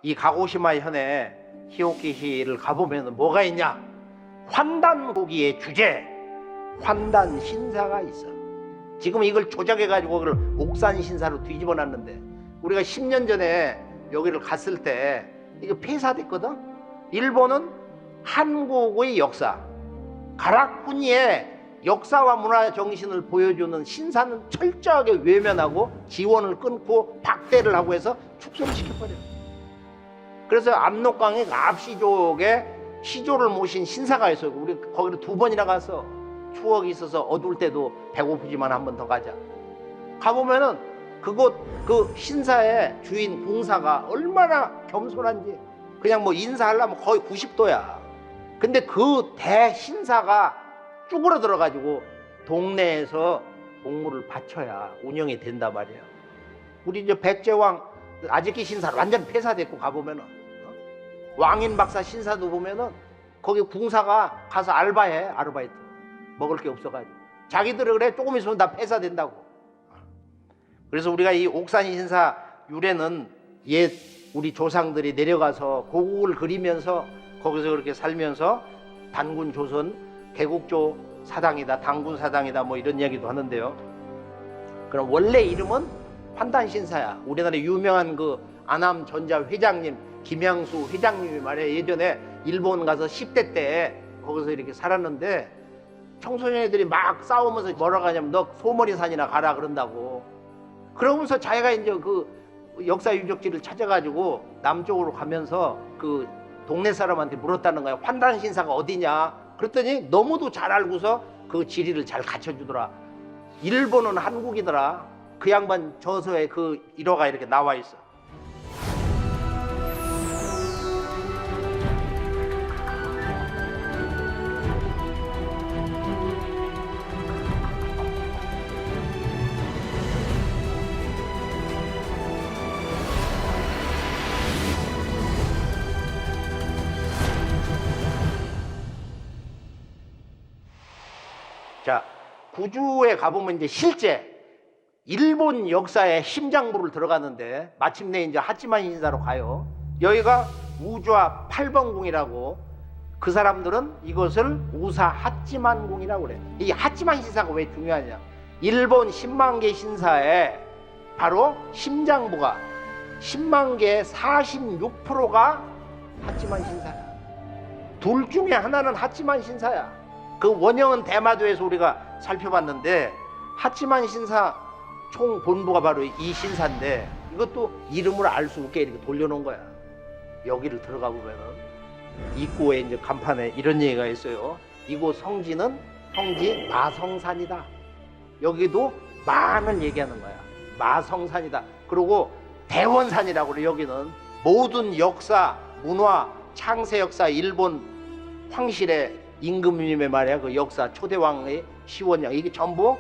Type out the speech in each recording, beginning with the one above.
이 가고시마 현에 히오키시를 가보면 뭐가 있냐? 환단고기의 주제, 환단 신사가 있어. 지금 이걸 조작해가지고 그걸 옥산 신사로 뒤집어 놨는데, 우리가 10년 전에 여기를 갔을 때 이거 폐사됐거든. 일본은 한국의 역사, 가라쿠니의 역사와 문화 정신을 보여주는 신사는 철저하게 외면하고 지원을 끊고 박대를 하고 해서 축소시켜버려. 그래서 압록강의 압시족의 시조를 모신 신사가 있어요. 우리 거기를 2번이나 가서 추억이 있어서 어두울 때도 배고프지만 한 번 더 가자. 가보면은 그곳 그 신사의 주인 공사가 얼마나 겸손한지, 그냥 뭐 인사하려면 거의 90도야. 근데 그 대신사가 쭈그러들어 가지고 동네에서 공물을 바쳐야 운영이 된단 말이에요. 우리 이제 백제왕 아직기 신사 완전 폐사됐고 가보면은 왕인 박사 신사도 보면은 거기 궁사가 가서 알바해. 아르바이트 먹을 게 없어가지고 자기들은 그래 조금 있으면 다 폐사된다고. 그래서 우리가 이 옥산 신사 유래는 옛 우리 조상들이 내려가서 고국을 그리면서 거기서 그렇게 살면서 단군 조선 개국조 사당이다, 당군 사당이다, 뭐 이런 이야기도 하는데요. 그럼 원래 이름은 환단신사야. 우리나라의 유명한 그 아남전자 회장님 김양수 회장님이 말이야, 예전에 일본 가서 10대 때 거기서 이렇게 살았는데 청소년애들이 막 싸우면서 뭐라고 하냐면 너 소머리산이나 가라 그런다고. 그러면서 자기가 이제 그 역사 유적지를 찾아가지고 남쪽으로 가면서 그 동네 사람한테 물었다는 거야. 환단신사가 어디냐? 그랬더니 너무도 잘 알고서 그 지리를 잘 갖춰주더라. 일본은 한국이더라. 그 양반 저서에 그 일화가 이렇게 나와 있어. 자, 구주에 가보면 이제 실제 일본 역사의 심장부를 들어갔는데 마침내 이제 하치만 신사로 가요. 여기가 우주와 8번궁이라고, 그 사람들은 이것을 우사 하치만궁이라고 그래. 이 하치만 신사가 왜 중요하냐? 일본 10만 개 신사에 바로 심장부가 10만 개의 46%가 하치만 신사야. 둘 중에 하나는 하치만 신사야. 그 원형은 대마도에서 우리가 살펴봤는데 하치만 신사 총 본부가 바로 이 신사인데 이것도 이름을 알 수 없게 이렇게 돌려놓은 거야. 여기를 들어가 보면은 입구에 이제 간판에 이런 얘기가 있어요. 이곳 성지는 성지 마성산이다. 여기도 만을 얘기하는 거야. 마성산이다. 그리고 대원산이라고 그래. 여기는 모든 역사, 문화, 창세 역사, 일본 황실의 임금님의 말이야. 그 역사 초대왕의 시원양, 이게 전부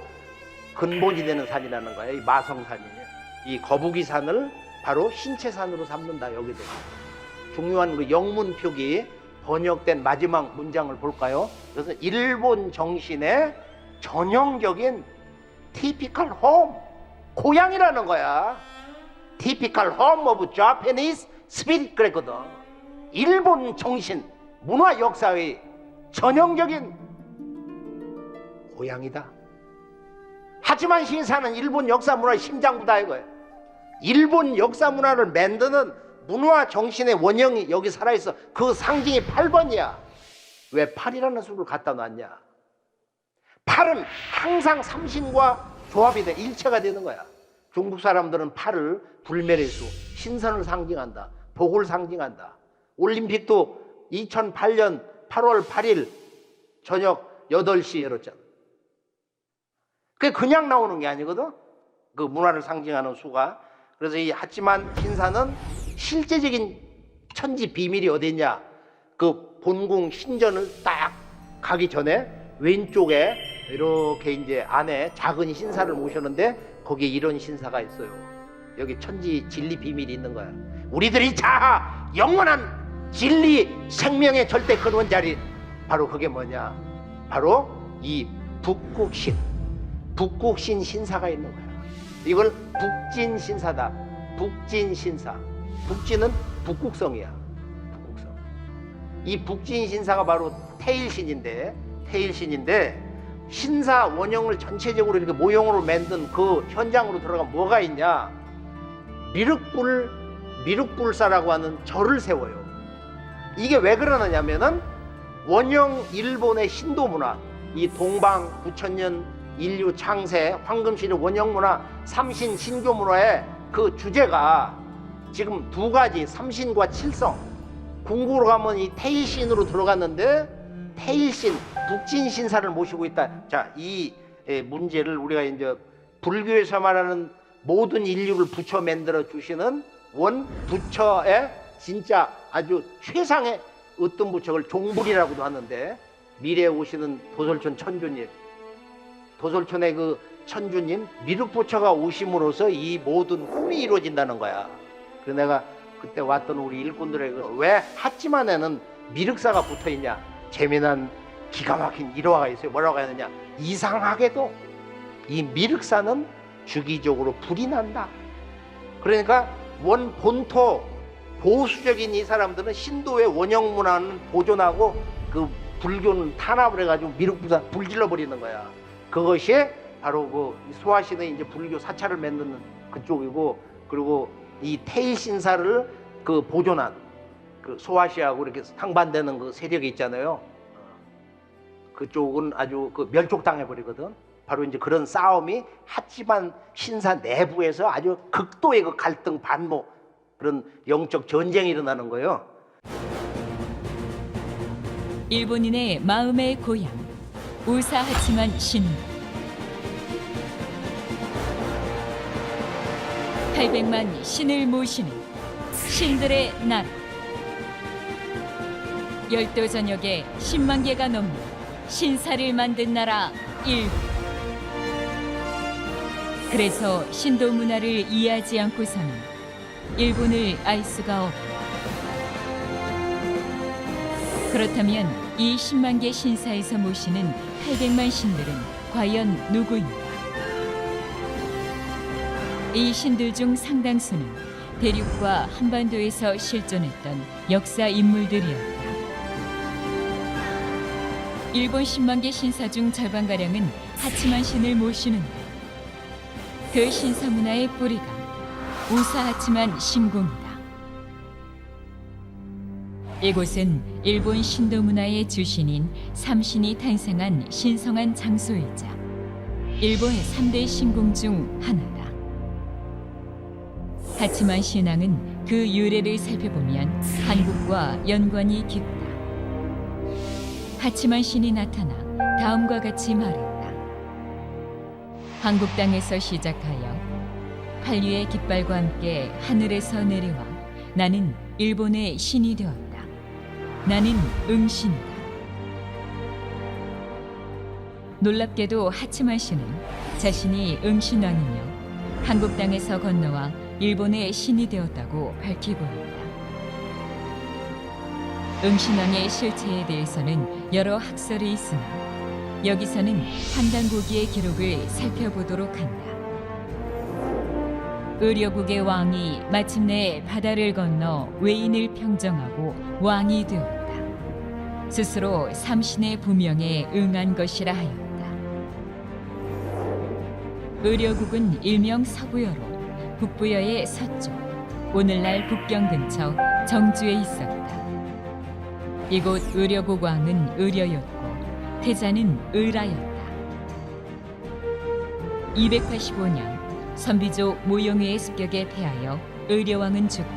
근본이 되는 산이라는 거야. 이 마성산이. 이 거북이산을 바로 신체산으로 삼는다. 여기도 중요한 그 영문 표기 번역된 마지막 문장을 볼까요? 그래서 일본 정신의 전형적인 typical home, 고향이라는 거야. typical home of Japanese spirit 그랬거든. 일본 정신, 문화 역사의 전형적인 고향이다. 하지만 신사는 일본 역사 문화의 심장부다 이거예요. 일본 역사 문화를 만드는 문화 정신의 원형이 여기 살아있어. 그 상징이 8번이야. 왜 8이라는 수를 갖다 놨냐? 8은 항상 삼신과 조합이 돼, 일체가 되는 거야. 중국 사람들은 8을 불멸의 수, 신선을 상징한다, 복을 상징한다. 올림픽도 2008년 8월 8일 저녁 8시 열었잖아. 그게 그냥 나오는 게 아니거든. 그 문화를 상징하는 수가. 그래서 이 하치만 신사는 실제적인 천지 비밀이 어디냐? 그 본궁 신전을 딱 가기 전에 왼쪽에 이렇게 이제 안에 작은 신사를 모셨는데 거기에 이런 신사가 있어요. 여기 천지 진리 비밀이 있는 거야. 우리들이 자아 영원한 진리 생명의 절대 근원 자리, 바로 그게 뭐냐? 바로 이 북국신 신사가 있는 거야. 이걸 북진 신사다. 북진 신사. 북진은 북극성이야. 북극성. 이 북진 신사가 바로 태일신인데 신사 원형을 전체적으로 이렇게 모형으로 만든 그 현장으로 들어가면 뭐가 있냐? 미륵불사라고 하는 절을 세워요. 이게 왜 그러느냐면은 원형 일본의 신도 문화, 이 동방 9천년 인류 창세 황금시대 원형 문화, 삼신 신교 문화의 그 주제가 지금 두 가지, 삼신과 칠성. 궁극으로 가면 이 태일신으로 들어갔는데 태일신, 북진 신사를 모시고 있다. 자, 이 문제를 우리가 이제 불교에서 말하는 모든 인류를 부처 만들어 주시는 원 부처의 진짜 아주 최상의 어떤 부처를 종불이라고도 하는데, 미래에 오시는 도솔천 천주님, 도솔천의 그 천주님 미륵부처가 오심으로써 이 모든 꿈이 이루어진다는 거야. 그래서 내가 그때 왔던 우리 일꾼들에게 왜 하찌만에는 미륵사가 붙어있냐, 재미난 기가 막힌 일화가 있어요. 뭐라고 하느냐, 이상하게도 이 미륵사는 주기적으로 불이 난다. 그러니까 원 본토 보수적인 이 사람들은 신도의 원형 문화는 보존하고 그 불교는 탄압을 해가지고 미륵부사 불질러 버리는 거야. 그것이 바로 그 소화신의 이제 불교 사찰을 맺는 그쪽이고, 그리고 이 태일신사를 그 보존한 그 소화시하고 이렇게 상반되는 그 세력이 있잖아요. 그쪽은 아주 그 멸족당해 버리거든. 바로 이제 그런 싸움이 하찌만 신사 내부에서 아주 극도의 그 갈등 반목, 그런 영적 전쟁이 일어나는 거예요. 일본인의 마음의 고향 우사하치만 신. 800만 신을 모시는 신들의 나라. 열도 전역에 10만 개가 넘는 신사를 만든 나라 일본. 그래서 신도 문화를 이해하지 않고서는 일본을 알 수가 없다. 그렇다면 이 10만 개 신사에서 모시는 800만 신들은 과연 누구인가? 이 신들 중 상당수는 대륙과 한반도에서 실존했던 역사 인물들이었다. 일본 10만 개 신사 중 절반가량은 하치만 신을 모시는데, 그 신사 문화의 뿌리가 우사하치만 신궁이다. 이곳은 일본 신도 문화의 주신인 삼신이 탄생한 신성한 장소이자 일본의 3대 신궁 중 하나다. 하치만 신앙은 그 유래를 살펴보면 한국과 연관이 깊다. 하치만 신이 나타나 다음과 같이 말했다. 한국 땅에서 시작하여 한류의 깃발과 함께 하늘에서 내려와 나는 일본의 신이 되었다. 나는 응신이다. 놀랍게도 하치만 신은 자신이 응신왕이며 한국 땅에서 건너와 일본의 신이 되었다고 밝히고 있다. 응신왕의 실체에 대해서는 여러 학설이 있으나 여기서는 한 단고기의 기록을 살펴보도록 한다. 의료국의 왕이 마침내 바다를 건너 외인을 평정하고 왕이 되었다. 스스로 삼신의 부명에 응한 것이라 하였다. 의료국은 일명 서부여로 북부여의 서쪽, 오늘날 북경 근처 정주에 있었다. 이곳 의료국 왕은 의려였고 태자는 의라였다. 285년 선비족 모용회의 습격에 패하여 의려왕은 죽고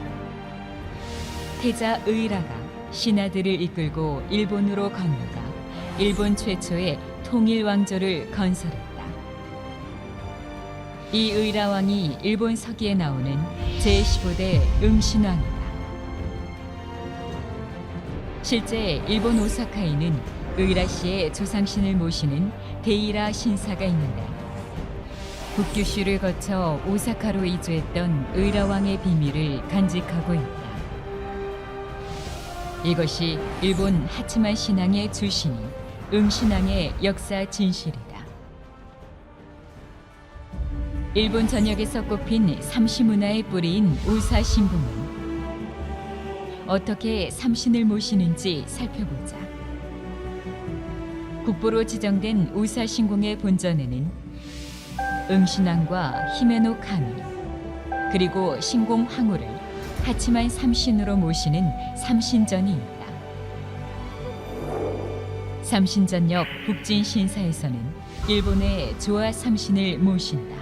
태자 의라가 신하들을 이끌고 일본으로 건너가 일본 최초의 통일왕조를 건설했다. 이 의라왕이 일본 서기에 나오는 제15대 응신왕이다. 실제 일본 오사카에는 의라씨의 조상신을 모시는 데이라 신사가 있는데, 북규슈를 거쳐 오사카로 이주했던 의라왕의 비밀을 간직하고 있다. 이것이 일본 하치만 신앙의 주신인 응신왕의 역사 진실이다. 일본 전역에서 꼽힌 삼시 문화의 뿌리인 우사 신궁은 어떻게 삼신을 모시는지 살펴보자. 국보로 지정된 우사신공의 본전에는 응신왕과 히메노 카미 그리고 신공 황후를 하치만 삼신으로 모시는 삼신전이 있다. 삼신전 옆 북진 신사에서는 일본의 조화 삼신을 모신다.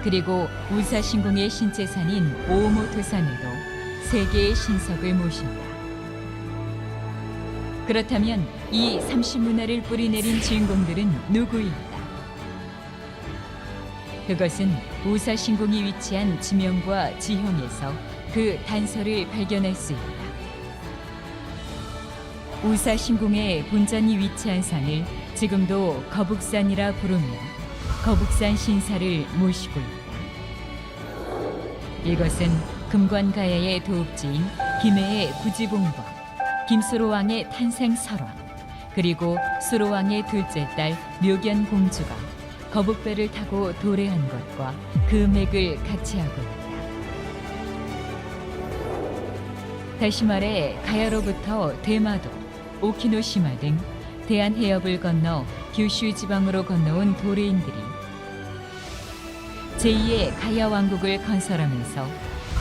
그리고 우사신공의 신재산인 오오모토산에도 세 개의 신석을 모신다. 그렇다면 이 삼신문화를 뿌리내린 주인공들은 누구일까? 그것은 우사신공이 위치한 지명과 지형에서 그 단서를 발견할 수 있다. 우사신공의 본전이 위치한 산을 지금도 거북산이라 부르며 거북산 신사를 모시고 있다. 이것은 금관가야의 도읍지인 김해의 구지봉법, 김수로왕의 탄생 설화, 그리고 수로왕의 둘째 딸 묘견공주가 거북배를 타고 도래한 것과 그 맥을 같이 하고 있다. 다시 말해 가야로부터 대마도, 오키노시마 등 대한해협을 건너 규슈 지방으로 건너온 도레인들이 제2의 가야 왕국을 건설하면서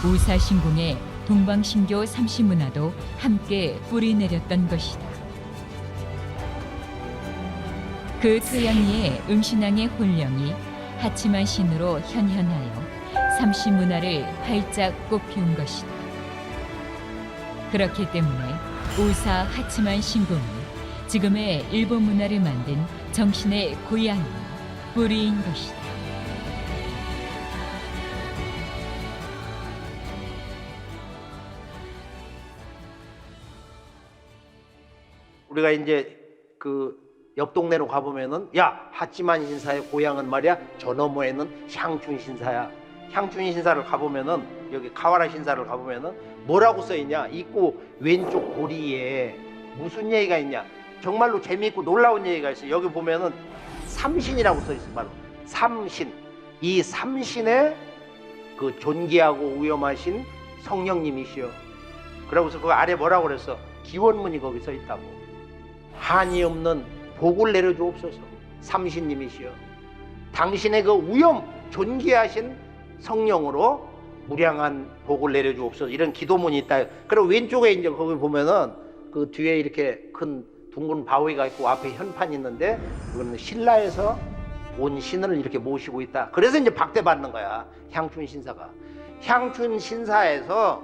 우사신공의 동방신교 삼신문화도 함께 뿌리내렸던 것이다. 그 토양 위에 응신왕의 혼령이 하치만 신으로 현현하여 삼신문화를 활짝 꽃피운 것이다. 그렇기 때문에 우사 하치만 신공이 지금의 일본 문화를 만든 정신의 고향이 뿌리인 것이다. 우리가 이제 그 옆 동네로 가보면은 야 하치만 신사의 고향은 말이야 저 너머에는 향춘 신사야. 향춘 신사를 가보면은 여기 가와라 신사를 가보면은 뭐라고 써있냐? 입구 왼쪽 고리에 무슨 얘기가 있냐? 정말로 재미있고 놀라운 얘기가 있어요. 여기 보면은 삼신이라고 써있어. 바로 삼신. 이 삼신의 그 존귀하고 위험하신 성령님이시여. 그러고서 그 아래 뭐라고 그랬어? 기원문이 거기 써있다고. 한이 없는 복을 내려주옵소서. 삼신님이시여. 당신의 그 위엄 존귀하신 성령으로 무량한 복을 내려주옵소서. 이런 기도문이 있다. 그리고 왼쪽에 이제 거기 보면은 그 뒤에 이렇게 큰 둥근 바위가 있고 앞에 현판이 있는데 그거는 신라에서 온 신을 이렇게 모시고 있다. 그래서 이제 박대받는 거야. 향춘 신사가. 향춘 신사에서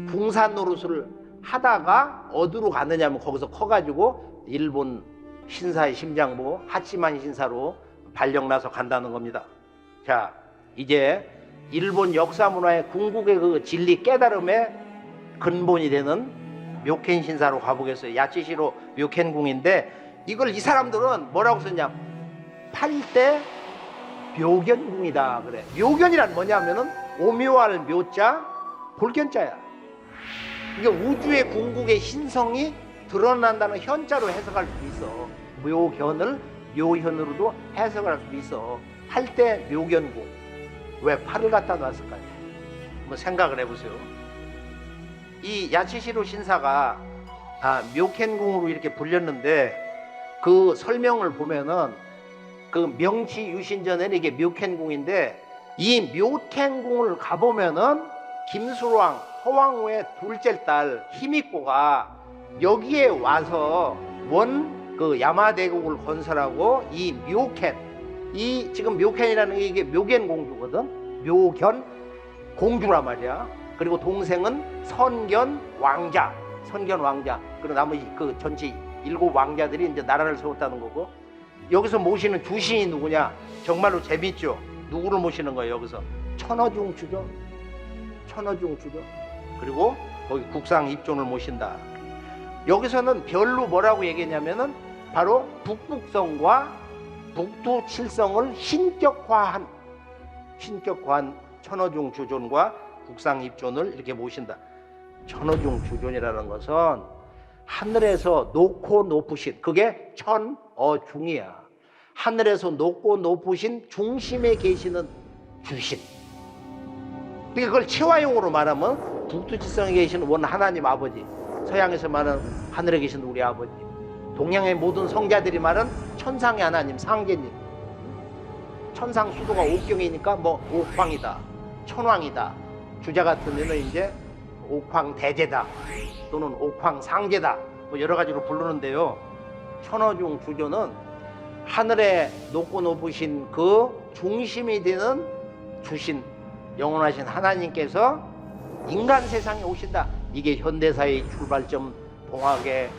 궁산 노릇을 하다가 어디로 갔느냐면 거기서 커가지고 일본 신사의 심장부 하치만 신사로 발령나서 간다는 겁니다. 자, 이제 일본 역사 문화의 궁극의 그 진리 깨달음의 근본이 되는 묘켄 신사로 가보겠어요. 야치시로 묘켄궁인데 이걸 이 사람들은 뭐라고 썼냐? 8대 묘견궁이다 그래. 묘견이란 뭐냐면은 오묘할 묘자 볼견자야. 이게 우주의 궁극의 신성이 드러난다는 현자로 해석할 수 있어. 묘견을 묘현으로도 해석할 수 있어. 8대 묘견궁. 왜 팔을 갖다 놨을까요? 한번 생각을 해보세요. 이 야치시로 신사가 묘켄궁으로 이렇게 불렸는데 그 설명을 보면은 그 명치 유신전에는 이게 묘켄궁인데 이 묘켄궁을 가보면은 김수로왕 허왕후의 둘째 딸 히미코가 여기에 와서 원 그 야마대국을 건설하고 이 묘켄 이 지금 묘켄이라는 게 이게 묘견 공주거든. 묘견 공주란 말이야. 그리고 동생은 선견 왕자. 선견 왕자. 그리고 나머지 그 전체 7 왕자들이 이제 나라를 세웠다는 거고. 여기서 모시는 주신이 누구냐? 정말로 재밌죠. 누구를 모시는 거예요? 여기서 천어중 주죠. 천어중 주죠. 그리고 거기 국상 입존을 모신다. 여기서는 별로 뭐라고 얘기했냐면은 바로 북북성과 북두칠성을 신격화한 천어중 주존과 국상 입존을 이렇게 모신다. 천어중 주존이라는 것은 하늘에서 높고 높으신 그게 천어중이야. 하늘에서 높고 높으신 중심에 계시는 주신. 그걸 치화용으로 말하면 북두지성에 계신 원 하나님 아버지, 서양에서 말하는 하늘에 계신 우리 아버지, 동양의 모든 성자들이 말하는 천상의 하나님, 상계님. 천상 수도가 옥경이니까 뭐 옥황이다, 천왕이다. 주자 같은 데는 이제 옥황대제다 또는 옥황상제다, 뭐 여러 가지로 부르는데요. 천어중 주조는 하늘에 높고 높으신 그 중심이 되는 주신 영원하신 하나님께서 인간 세상에 오신다. 이게 현대사의 출발점, 동학의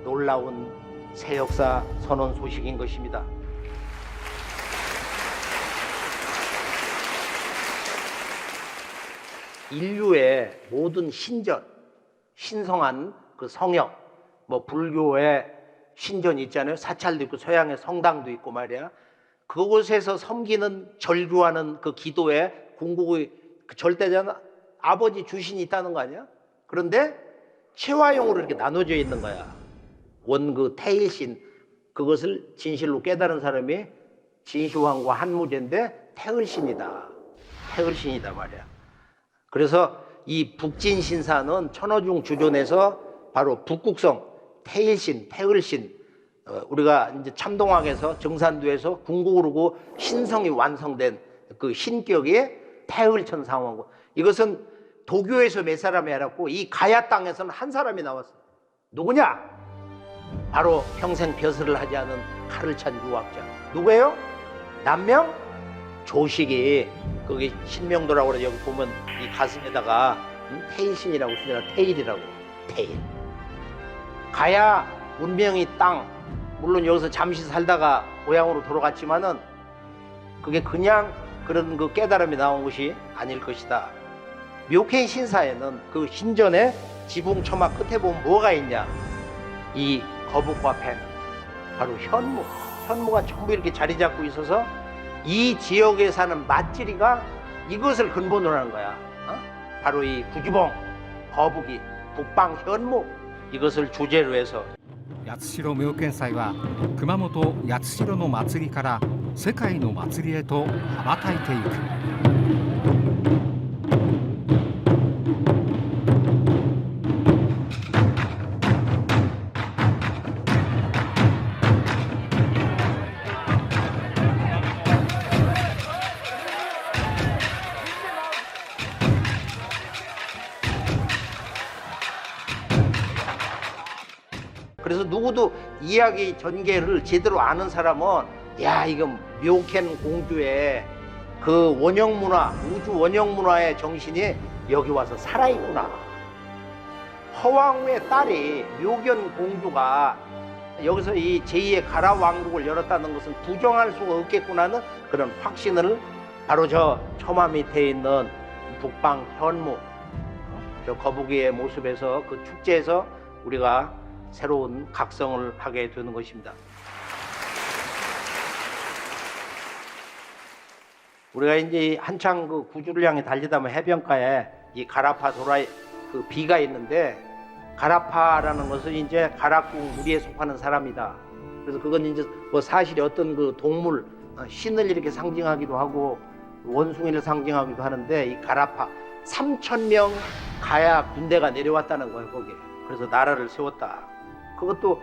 놀라운 새 역사 선언 소식인 것입니다. 인류의 모든 신전, 신성한 그 성역, 뭐 불교의 신전이 있잖아요. 사찰도 있고 서양의 성당도 있고 말이야. 그곳에서 섬기는 절규하는 그 기도에 궁극의 그 절대자는 아버지 주신이 있다는 거 아니야? 그런데 체화용으로 이렇게 나눠져 있는 거야. 원그 태일신, 그것을 진실로 깨달은 사람이 진시황과 한무제인데 태을신이다. 태을신이다 말이야. 그래서 이 북진신사는 천어중 주존에서 바로 북극성, 태일신, 태을신, 우리가 이제 참동학에서 정산도에서 궁극으로 신성이 완성된 그 신격이 태을천상왕고, 이것은 도교에서 몇 사람이 알았고 이 가야 땅에서는 한 사람이 나왔어. 누구냐? 바로 평생 벼슬을 하지 않은 칼을 찬 유학자. 누구예요? 남명? 조식이, 거기 신명도라고 그래. 여기 보면 이 가슴에다가 태일신이라고 쓰잖아. 태일이라고. 태일. 가야 문명의 땅, 물론 여기서 잠시 살다가 고향으로 돌아갔지만은 그게 그냥 그런 그 깨달음이 나온 것이 아닐 것이다. 묘케인 신사에는 그 신전의 지붕 처마 끝에 보면 뭐가 있냐? 이 거북과 뱀, 바로 현무. 현무가 전부 이렇게 자리 잡고 있어서 이 지역에 사는 맛지리가 이것을 근본으로 하는 거야. 바로 이 구주봉, 거북이, 북방 현무, 이것을 주제로 해서 八代妙見祭は熊本八代の祭りから世界の祭りへと羽ばたいていく。그래서 누구도 이야기 전개를 제대로 아는 사람은 야, 이거 묘캔 공주의 그 원형 문화, 우주 원형 문화의 정신이 여기 와서 살아있구나. 허왕후의 딸이 묘견 공주가 여기서 이 제2의 가라 왕국을 열었다는 것은 부정할 수가 없겠구나는 그런 확신을 바로 저 처마 밑에 있는 북방 현무, 저 거북이의 모습에서 그 축제에서 우리가 새로운 각성을 하게 되는 것입니다. 우리가 이제 한창 그 구주를 향해 달리다 보면 해변가에 이 가라파 도라이 그 비가 있는데, 가라파라는 것은 이제 가락궁 무리에 속하는 사람이다. 그래서 그건 이제 뭐 사실이 어떤 그 동물, 신을 이렇게 상징하기도 하고 원숭이를 상징하기도 하는데, 이 가라파 3,000명 가야 군대가 내려왔다는 거예요 거기에. 그래서 나라를 세웠다. 그것도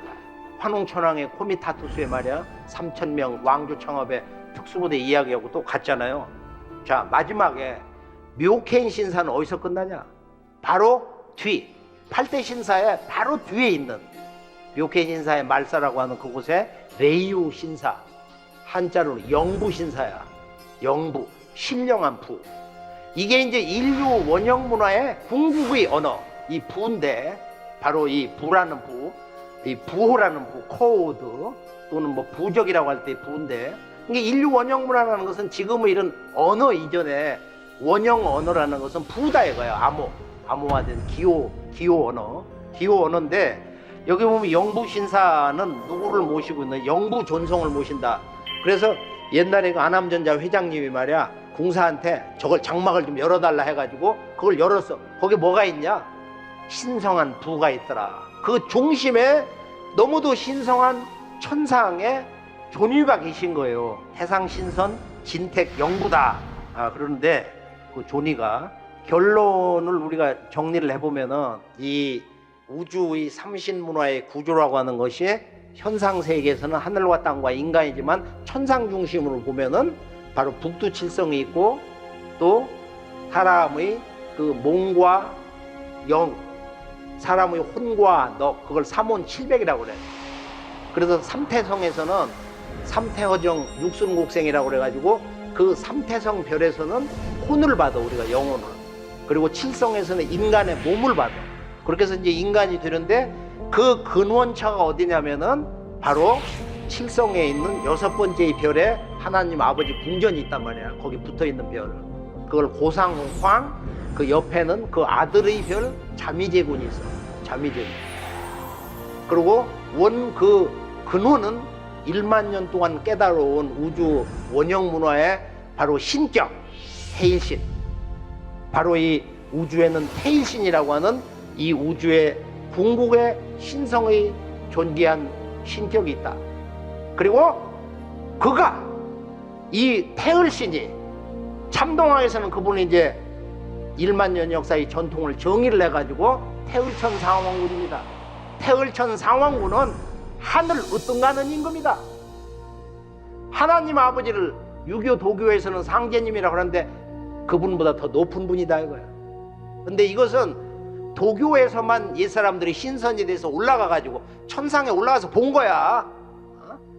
환웅천왕의 코미타투스의 말이야 3,000명 왕조 창업의 특수부대 이야기하고 또 같잖아요. 자, 마지막에 묘케인 신사는 어디서 끝나냐? 바로 뒤 8대 신사의 바로 뒤에 있는 묘케인 신사의 말사라고 하는 그곳에 레이유 신사, 한자로는 영부 신사야. 영부, 신령한 부. 이게 이제 인류 원형 문화의 궁극의 언어, 이 부인데, 바로 이 부라는 부, 이 부호라는 부, 코드 또는 뭐 부적이라고 할 때 부인데, 이게 인류 원형 문화라는 것은 지금의 이런 언어 이전에 원형 언어라는 것은 부다 이거예요. 암호화된 기호 언어, 기호 언어인데, 여기 보면 영부 신사는 누구를 모시고 있는, 영부 존성을 모신다. 그래서 옛날에 그 안암전자 회장님이 말이야 궁사한테 저걸 장막을 좀 열어달라 해가지고 그걸 열었어. 거기 뭐가 있냐? 신성한 부가 있더라. 그 중심에 너무도 신성한 천상의 존위가 계신 거예요. 태상신선 진택 영부다. 그러는데 그 존위가 결론을 우리가 정리를 해보면은 이 우주의 삼신문화의 구조라고 하는 것이 현상 세계에서는 하늘과 땅과 인간이지만 천상 중심으로 보면은 바로 북두칠성이 있고 또 사람의 그 몸과 영, 사람의 혼과 너, 그걸 삼혼칠백이라고 그래요. 그래서 삼태성에서는 삼태허정 육순곡생이라고 그래가지고 그 삼태성 별에서는 혼을 받아, 우리가 영혼을. 그리고 칠성에서는 인간의 몸을 받아. 그렇게 해서 이제 인간이 되는데 그 근원처가 어디냐면은 바로 칠성에 있는 6번째의 별에 하나님 아버지 궁전이 있단 말이야. 거기 붙어 있는 별. 그걸 고상황, 그 옆에는 그 아들의 별 자미제군이 있어. 자미제군. 그리고 원 그 근원은 1만 년 동안 깨달아온 우주 원형 문화의 바로 신격, 태일신. 바로 이 우주에는 태일신이라고 하는 이 우주의 궁극의 신성의 존귀한 신격이 있다. 그리고 그가 이 태을신이 참동학에서는 그분이 이제 1만 년 역사의 전통을 정의를 해가지고 태을천 상왕군입니다. 태을천 상왕군은 하늘 으뜸가는 임금이다. 하나님 아버지를 유교 도교에서는 상제님이라고 하는데 그분보다 더 높은 분이다 이거야. 근데 이것은 도교에서만 옛사람들이 신선이 돼서 올라가가지고 천상에 올라가서 본 거야.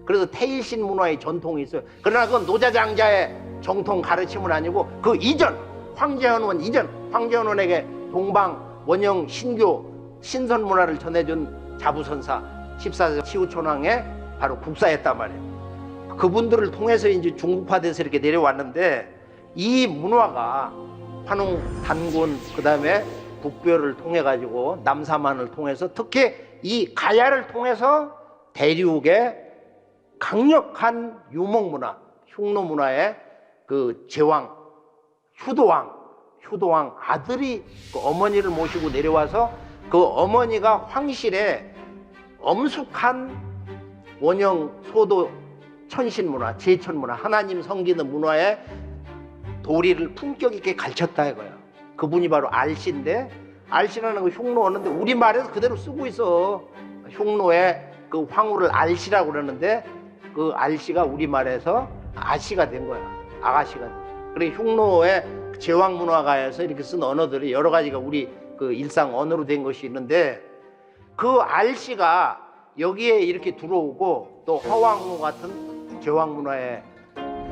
그래서 태일신 문화의 전통이 있어요. 그러나 그건 노자장자의 정통 가르침은 아니고 그 이전, 황제현원 이전, 황제현원에게 동방 원형 신교 신선 문화를 전해준 자부선사 14세 치우촌왕의 바로 국사였단 말이에요. 그분들을 통해서 이제 중국화돼서 이렇게 내려왔는데 이 문화가 환웅, 단군, 그 다음에 북별을 통해 가지고 남사만을 통해서 특히 이 가야를 통해서 대륙의 강력한 유목 문화, 흉노 문화의 그 제왕, 효도왕 아들이 그 어머니를 모시고 내려와서 그 어머니가 황실에 엄숙한 원형 소도 천신 문화, 제천 문화, 하나님 섬기는 문화의 도리를 품격 있게 가르쳤다 이거야. 그분이 바로 알씨인데, 알씨라는 거 흉노 오는데 우리말에서 그대로 쓰고 있어. 흉노의 그 황후를 알씨라고 그러는데 그 알씨가 우리말에서 아씨가 된 거야. 아가씨가 된 거야. 그래 흉노의 제왕 문화가에서 이렇게 쓴 언어들이 여러 가지가 우리 그 일상 언어로 된 것이 있는데 그 알씨가 여기에 이렇게 들어오고 또 허왕후 같은 제왕 문화의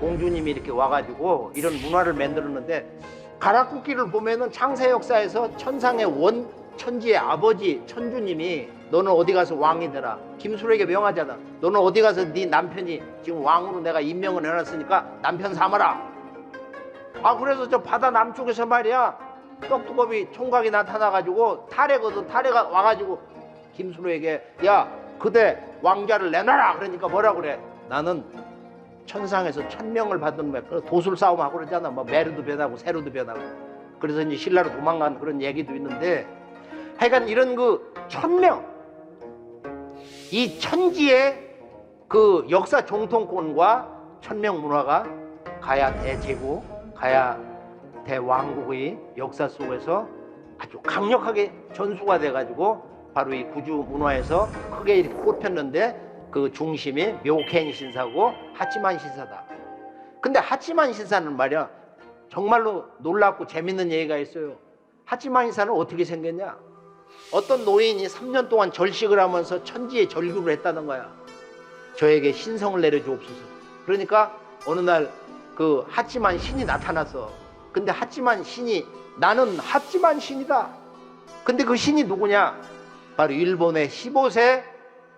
공주님이 이렇게 와가지고 이런 문화를 만들었는데 가락국기를 보면은 창세 역사에서 천상의 원 천지의 아버지 천주님이 너는 어디 가서 왕이 되라. 김수로에게 명하잖아. 너는 어디 가서 네 남편이 지금 왕으로 내가 임명을 해놨으니까 남편 삼아라. 아 그래서 저 바다 남쪽에서 말이야 떡두꺼비 총각이 나타나가지고 타래거든. 타래가 와가지고 김수로에게 야 그대 왕자를 내놔라. 그러니까 뭐라 그래? 나는 천상에서 천명을 받은 거야. 그래서 도술 싸움하고 그러잖아. 뭐 메르도 변하고 세르도 변하고. 그래서 이제 신라로 도망간 그런 얘기도 있는데 하여간 이런 그 천명, 이 천지의 그 역사 정통권과 천명 문화가 가야 대제국, 가야 대왕국의 역사 속에서 아주 강력하게 전수가 돼가지고 바로 이 구주 문화에서 크게 이렇게 꼽혔는데 그 중심이 묘캔 신사고 하치만 신사다. 근데 하치만 신사는 말이야 정말로 놀랍고 재밌는 얘기가 있어요. 하치만 신사는 어떻게 생겼냐? 어떤 노인이 3년 동안 절식을 하면서 천지에 절규를 했다는 거야. 저에게 신성을 내려주옵소서. 그러니까 어느 날 그 하치만 신이 나타났어. 근데 하치만 신이 나는 하치만 신이다. 근데 그 신이 누구냐? 바로 일본의 15세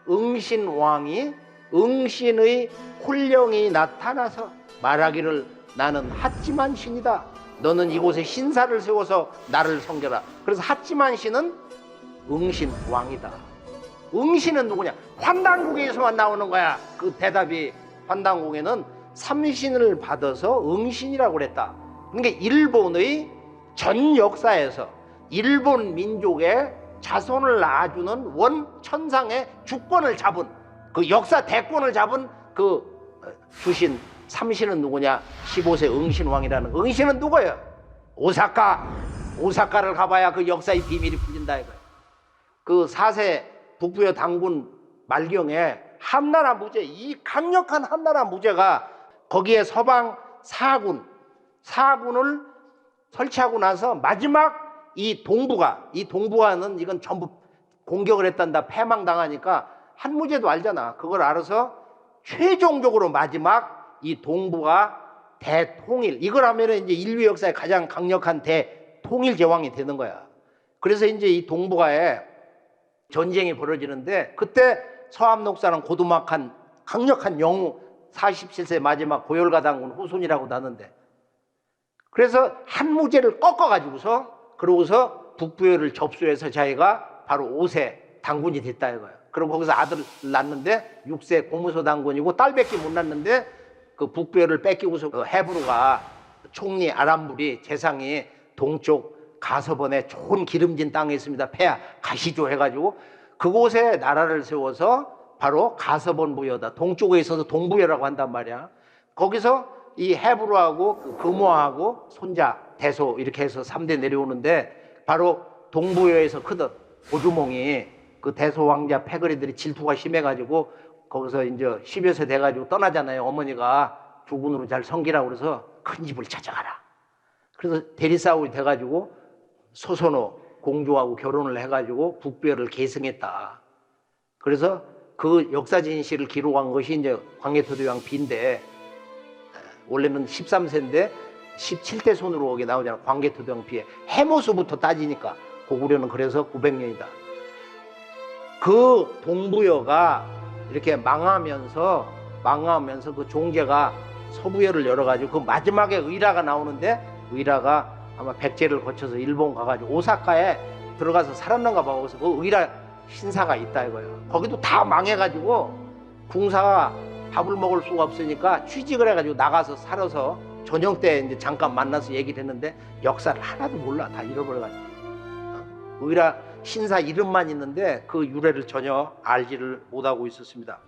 응신왕이 응신의 홀령이 나타나서 말하기를 나는 하치만 신이다. 너는 이곳에 신사를 세워서 나를 섬겨라. 그래서 하치만 신은 응신왕이다. 응신은 누구냐? 환단국에서만 나오는 거야. 그 대답이 환단국에는 삼신을 받아서 응신이라고 그랬다. 그러니까 일본의 전 역사에서 일본 민족의 자손을 낳아주는 원 천상의 주권을 잡은 그 역사 대권을 잡은 그 주신 삼신은 누구냐? 15세 응신왕이라는. 응신은 누구예요? 오사카 오사카를 가봐야 그 역사의 비밀이 풀린다 이거예요. 그 4세 북부여 당군 말경에 한나라 무제, 이 강력한 한나라 무제가 거기에 서방 사군을 설치하고 나서 마지막 이 동부가는 이건 전부 공격을 했단다, 패망당하니까 한무제도 알잖아. 그걸 알아서 최종적으로 마지막 이 동부가 대통일, 이걸 하면은 이제 인류 역사의 가장 강력한 대통일 제왕이 되는 거야. 그래서 이제 이 동부가에 전쟁이 벌어지는데, 그때 서암록사는 고두막한 강력한 영우 47세 마지막 고열가 당군 후손이라고 하는데, 그래서 한무제를 꺾어가지고서 그러고서 북부여를 접수해서 자기가 바로 5세 당군이 됐다 이거야. 그리고 거기서 아들을 낳는데 6세 고무소 당군이고 딸밖에 못 낳는데 그 북부여를 뺏기고서 그 헤브루가 총리 아람불이 재상이 동쪽 가서번에 좋은 기름진 땅에 있습니다. 폐하 가시죠 해가지고 그곳에 나라를 세워서 바로 가서번 부여다. 동쪽에 있어서 동부여라고 한단 말이야. 거기서 이 헤브루하고 그 금호하고 손자 대소 이렇게 해서 3대 내려오는데, 바로 동부여에서 크던 고주몽이 그 대소 왕자 패거리들이 질투가 심해가지고 거기서 이제 10여 세 돼가지고 떠나잖아요. 어머니가 주군으로 잘 섬기라고 그래서 큰 집을 찾아가라. 그래서 대리싸움이 돼가지고 소선호 공주하고 결혼을 해가지고 북부여를 계승했다. 그래서 그 역사 진실을 기록한 것이 이제 광해토대왕 비인데, 원래는 13세인데 17대 손으로 오게 나오잖아. 광개토대왕 비에 해모수부터 따지니까 고구려는 그래서 900년이다. 그 동부여가 이렇게 망하면서 그 종제가 서부여를 열어가지고 그 마지막에 의라가 나오는데, 의라가 아마 백제를 거쳐서 일본 가가지고 오사카에 들어가서 살았는가 봐. 그래서 그 의라 신사가 있다 이거예요. 거기도 다 망해가지고 궁사가 밥을 먹을 수가 없으니까 취직을 해가지고 나가서 살아서 저녁 때 이제 잠깐 만나서 얘기를 했는데 역사를 하나도 몰라. 다 잃어버려가지고. 의라 신사 이름만 있는데 그 유래를 전혀 알지를 못하고 있었습니다.